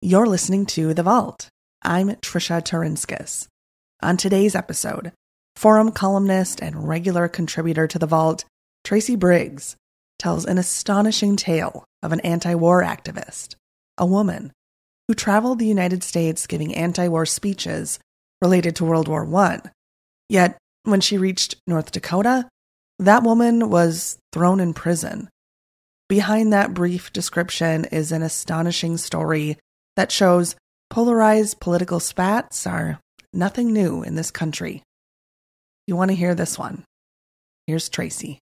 You're listening to The Vault. I'm Trisha Turinskis. On today's episode, forum columnist and regular contributor to The Vault, Tracy Briggs, tells an astonishing tale of an anti-war activist, a woman who traveled the United States giving anti-war speeches related to World War I. Yet, when she reached North Dakota, that woman was thrown in prison. Behind that brief description is an astonishing story that shows polarized political spats are nothing new in this country. You want to hear this one? Here's Tracy.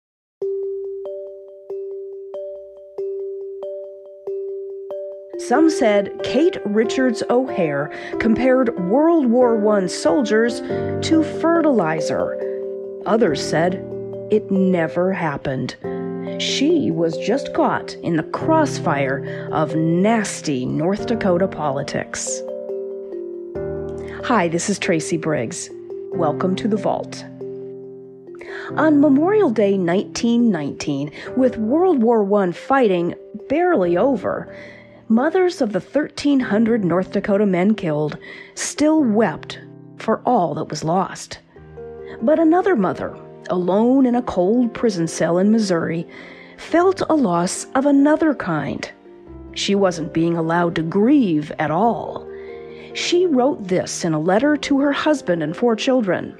Some said Kate Richards O'Hare compared World War I soldiers to fertilizer. Others said it never happened. She was just caught in the crossfire of nasty North Dakota politics. Hi, this is Tracy Briggs. Welcome to The Vault. On Memorial Day 1919, with World War I fighting barely over, mothers of the 1,300 North Dakota men killed still wept for all that was lost. But another mother, alone in a cold prison cell in Missouri, felt a loss of another kind. She wasn't being allowed to grieve at all. She wrote this in a letter to her husband and 4 children.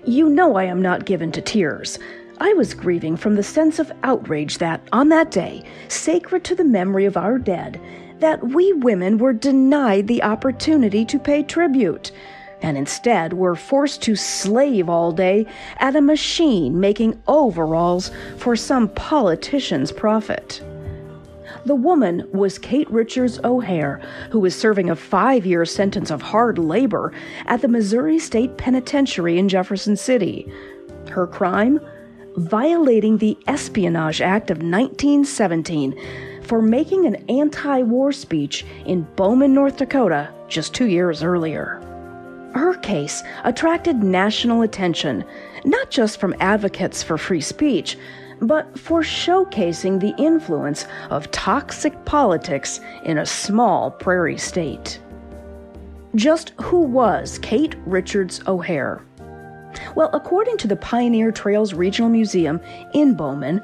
"You know I am not given to tears. I was grieving from the sense of outrage that, on that day, sacred to the memory of our dead, that we women were denied the opportunity to pay tribute, and instead were forced to slave all day at a machine making overalls for some politician's profit." The woman was Kate Richards O'Hare, who was serving a 5-year sentence of hard labor at the Missouri State Penitentiary in Jefferson City. Her crime? Violating the Espionage Act of 1917 for making an anti-war speech in Bowman, North Dakota, just 2 years earlier. Her case attracted national attention, not just from advocates for free speech, but for showcasing the influence of toxic politics in a small prairie state. Just who was Kate Richards O'Hare? Well, according to the Pioneer Trails Regional Museum in Bowman,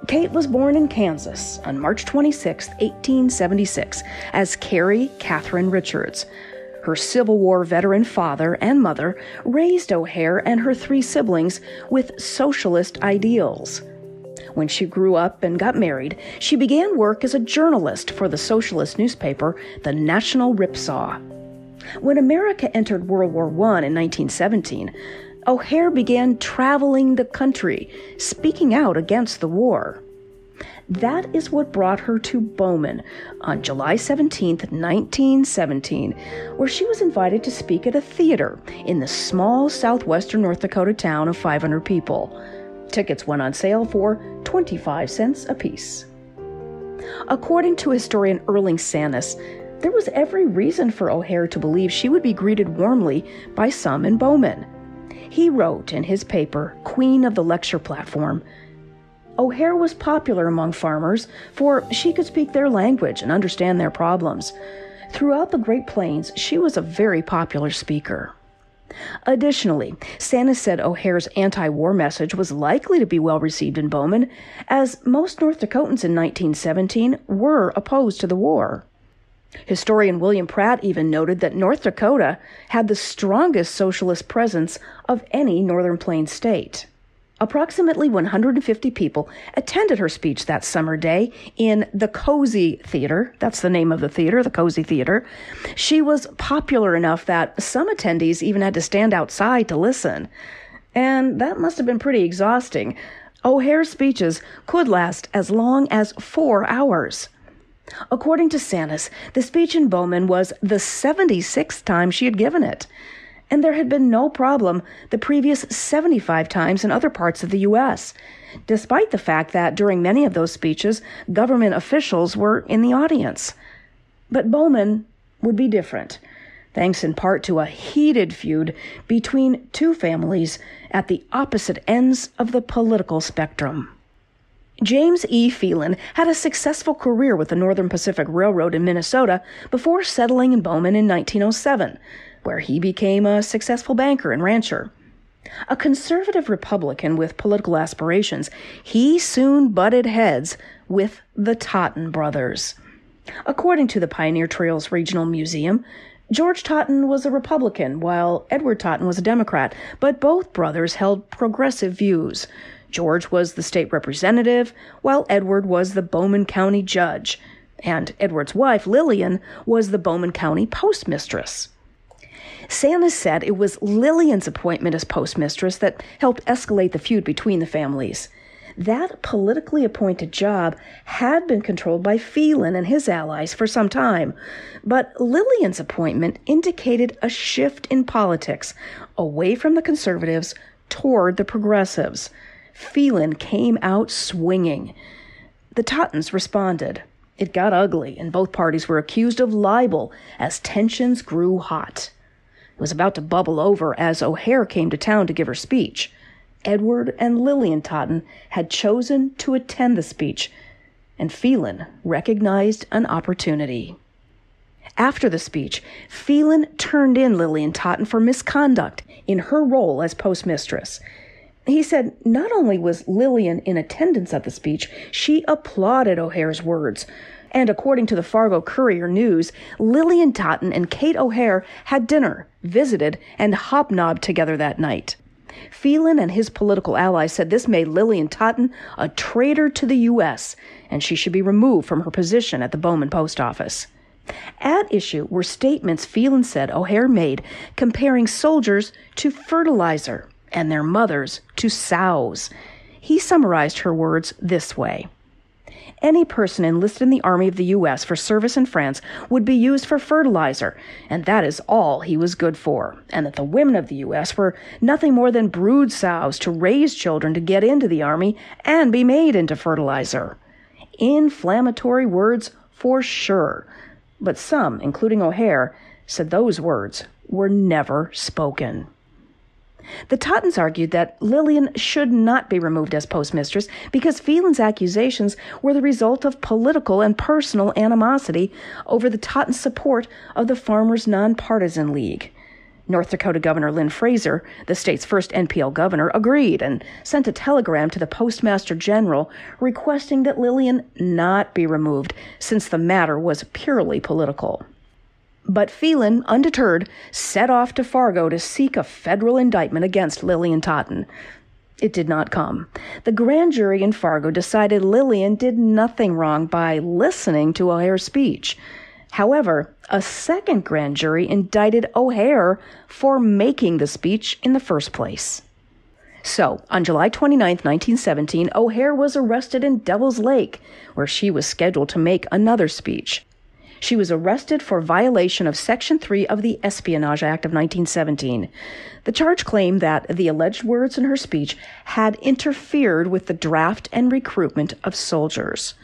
Kate was born in Kansas on March 26, 1876, as Carrie Catherine Richards. Her Civil War veteran father and mother raised O'Hare and her 3 siblings with socialist ideals. When she grew up and got married, she began work as a journalist for the socialist newspaper, the National Ripsaw. When America entered World War I in 1917, O'Hare began traveling the country, speaking out against the war. That is what brought her to Bowman on July 17, 1917, where she was invited to speak at a theater in the small southwestern North Dakota town of 500 people. Tickets went on sale for 25 cents apiece. According to historian Erling Sannes, there was every reason for O'Hare to believe she would be greeted warmly by some in Bowman. He wrote in his paper, Queen of the Lecture Platform, "O'Hare was popular among farmers, for she could speak their language and understand their problems. Throughout the Great Plains, she was a very popular speaker." Additionally, Sannes said O'Hare's anti-war message was likely to be well received in Bowman, as most North Dakotans in 1917 were opposed to the war. Historian William Pratt even noted that North Dakota had the strongest socialist presence of any Northern Plains state. Approximately 150 people attended her speech that summer day in the Cozy Theater. That's the name of the theater, the Cozy Theater. She was popular enough that some attendees even had to stand outside to listen. And that must have been pretty exhausting. O'Hare's speeches could last as long as 4 hours. According to Sannes, the speech in Bowman was the 76th time she had given it. And there had been no problem the previous 75 times in other parts of the U.S., despite the fact that during many of those speeches, government officials were in the audience. But Bowman would be different, thanks in part to a heated feud between 2 families at the opposite ends of the political spectrum. James E. Phelan had a successful career with the Northern Pacific Railroad in Minnesota before settling in Bowman in 1907, where he became a successful banker and rancher. A conservative Republican with political aspirations, he soon butted heads with the Totten brothers. According to the Pioneer Trails Regional Museum, George Totten was a Republican, while Edward Totten was a Democrat, but both brothers held progressive views. George was the state representative, while Edward was the Bowman County judge, and Edward's wife, Lillian, was the Bowman County postmistress. Sanders said it was Lillian's appointment as postmistress that helped escalate the feud between the families. That politically appointed job had been controlled by Phelan and his allies for some time, but Lillian's appointment indicated a shift in politics away from the conservatives toward the progressives. Phelan came out swinging. The Tottens responded. It got ugly, and both parties were accused of libel as tensions grew hot. It was about to bubble over as O'Hare came to town to give her speech. Edward and Lillian Totten had chosen to attend the speech, and Phelan recognized an opportunity. After the speech, Phelan turned in Lillian Totten for misconduct in her role as postmistress. He said not only was Lillian in attendance at the speech, she applauded O'Hare's words. And according to the Fargo Courier-News, Lillian Totten and Kate O'Hare had dinner, visited, and hobnobbed together that night. Phelan and his political allies said this made Lillian Totten a traitor to the U.S., and she should be removed from her position at the Bowman Post Office. At issue were statements Phelan said O'Hare made comparing soldiers to fertilizer and their mothers to sows. He summarized her words this way. Any person enlisted in the Army of the U.S. for service in France would be used for fertilizer, and that is all he was good for, and that the women of the U.S. were nothing more than brood sows to raise children to get into the Army and be made into fertilizer. Inflammatory words for sure, but some, including O'Hare, said those words were never spoken. The Tottens argued that Lillian should not be removed as postmistress because Phelan's accusations were the result of political and personal animosity over the Tottens' support of the Farmers' Nonpartisan League. North Dakota Governor Lynn Fraser, the state's first NPL governor, agreed and sent a telegram to the Postmaster General requesting that Lillian not be removed since the matter was purely political. But Phelan, undeterred, set off to Fargo to seek a federal indictment against Lillian Totten. It did not come. The grand jury in Fargo decided Lillian did nothing wrong by listening to O'Hare's speech. However, a second grand jury indicted O'Hare for making the speech in the first place. So, on July 29, 1917, O'Hare was arrested in Devil's Lake, where she was scheduled to make another speech. She was arrested for violation of Section 3 of the Espionage Act of 1917. The charge claimed that the alleged words in her speech had interfered with the draft and recruitment of soldiers.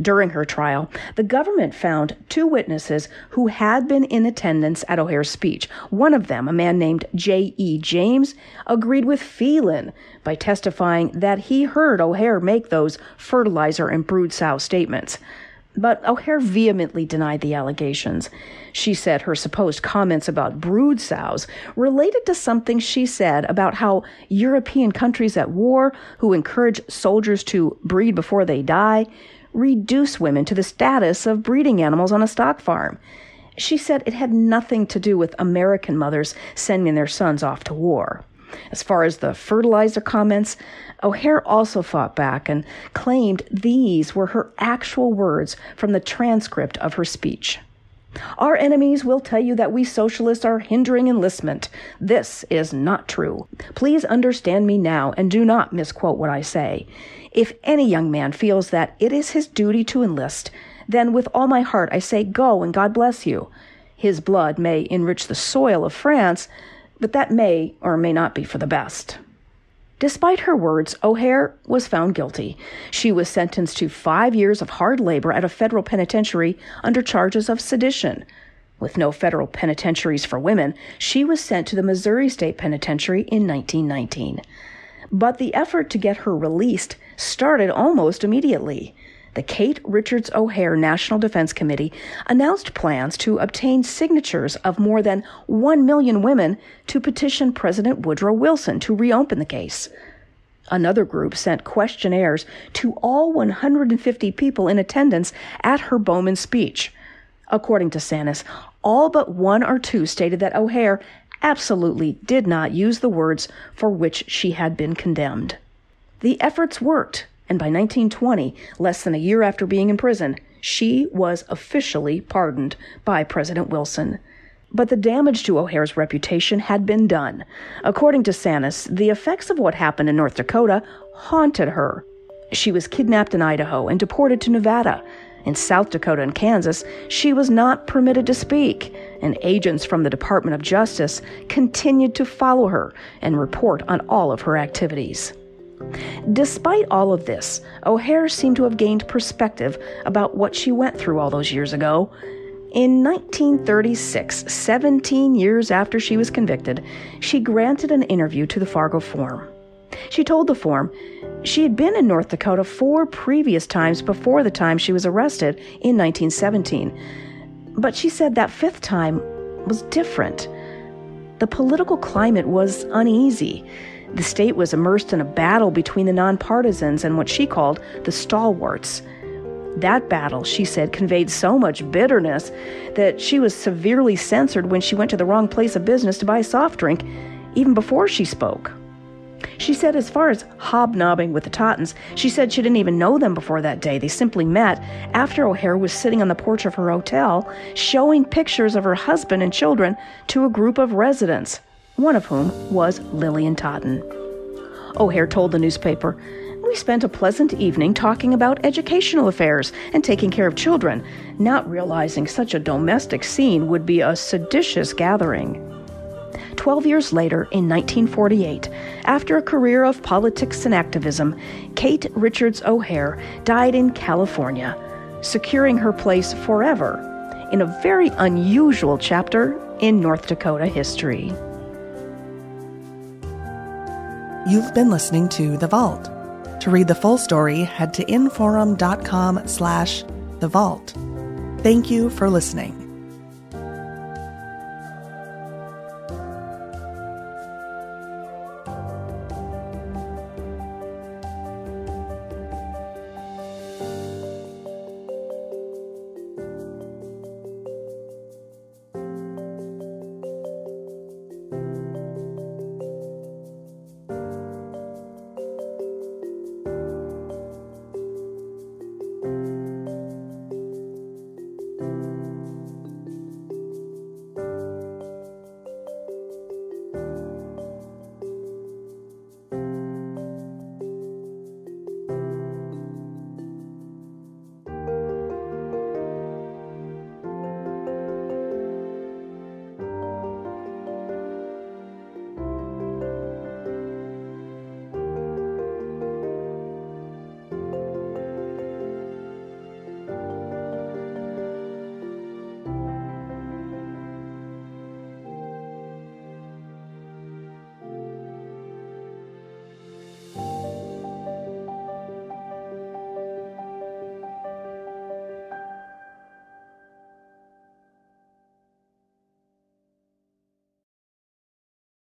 During her trial, the government found two witnesses who had been in attendance at O'Hare's speech. One of them, a man named J.E. James, agreed with Phelan by testifying that he heard O'Hare make those fertilizer and brood sow statements. But O'Hare vehemently denied the allegations. She said her supposed comments about brood sows related to something she said about how European countries at war who encourage soldiers to breed before they die reduce women to the status of breeding animals on a stock farm. She said it had nothing to do with American mothers sending their sons off to war. As far as the fertilizer comments, O'Hare also fought back and claimed these were her actual words from the transcript of her speech. Our enemies will tell you that we socialists are hindering enlistment. This is not true. Please understand me now and do not misquote what I say. If any young man feels that it is his duty to enlist, then with all my heart I say go and God bless you. His blood may enrich the soil of France, but that may or may not be for the best. Despite her words, O'Hare was found guilty. She was sentenced to 5 years of hard labor at a federal penitentiary under charges of sedition. With no federal penitentiaries for women, she was sent to the Missouri State Penitentiary in 1919. But the effort to get her released started almost immediately. The Kate Richards O'Hare National Defense Committee announced plans to obtain signatures of more than 1 million women to petition President Woodrow Wilson to reopen the case. Another group sent questionnaires to all 150 people in attendance at her Bowman speech. According to Sanis, all but 1 or 2 stated that O'Hare absolutely did not use the words for which she had been condemned. The efforts worked, and by 1920, less than a year after being in prison, she was officially pardoned by President Wilson. But the damage to O'Hare's reputation had been done. According to Sanis, the effects of what happened in North Dakota haunted her. She was kidnapped in Idaho and deported to Nevada. In South Dakota and Kansas, she was not permitted to speak, and agents from the Department of Justice continued to follow her and report on all of her activities. Despite all of this, O'Hare seemed to have gained perspective about what she went through all those years ago. In 1936, 17 years after she was convicted, she granted an interview to the Fargo Forum. She told the Forum she had been in North Dakota 4 previous times before the time she was arrested in 1917. But she said that 5th time was different. The political climate was uneasy. The state was immersed in a battle between the nonpartisans and what she called the stalwarts. That battle, she said, conveyed so much bitterness that she was severely censored when she went to the wrong place of business to buy a soft drink, even before she spoke. She said as far as hobnobbing with the Tottens, she said she didn't even know them before that day. They simply met after O'Hare was sitting on the porch of her hotel, showing pictures of her husband and children to a group of residents, one of whom was Lillian Totten. O'Hare told the newspaper, "We spent a pleasant evening talking about educational affairs and taking care of children, not realizing such a domestic scene would be a seditious gathering." 12 years later, in 1948, after a career of politics and activism, Kate Richards O'Hare died in California, securing her place forever in a very unusual chapter in North Dakota history. You've been listening to The Vault. To read the full story, head to inforum.com/thevault. Thank you for listening.